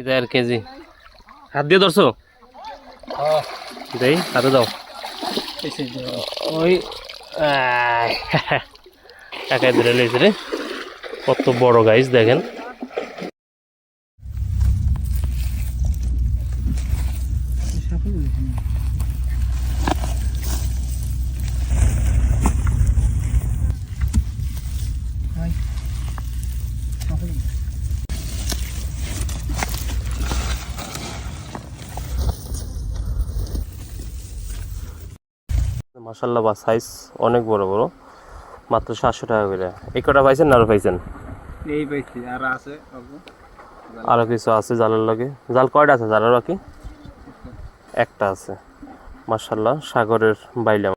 দেড় কেজি হাত দিয়ে ধরছো দেই হাতে দাও ওই টাকায় ধরে লেগেছে রে কত বড় গাইস দেখেন মাশাআল্লাহ বা সাইজ অনেক বড় বড় মাত্র 700 টাকা করে এই কটা পাইছেন না আরো পাইছেন এই পাইছি আর আছে আরো কিছু আছে জালের লগে জাল কয়টা আছে জালের বাকি একটা আছে মাশাআল্লাহ সাগরের বাইলা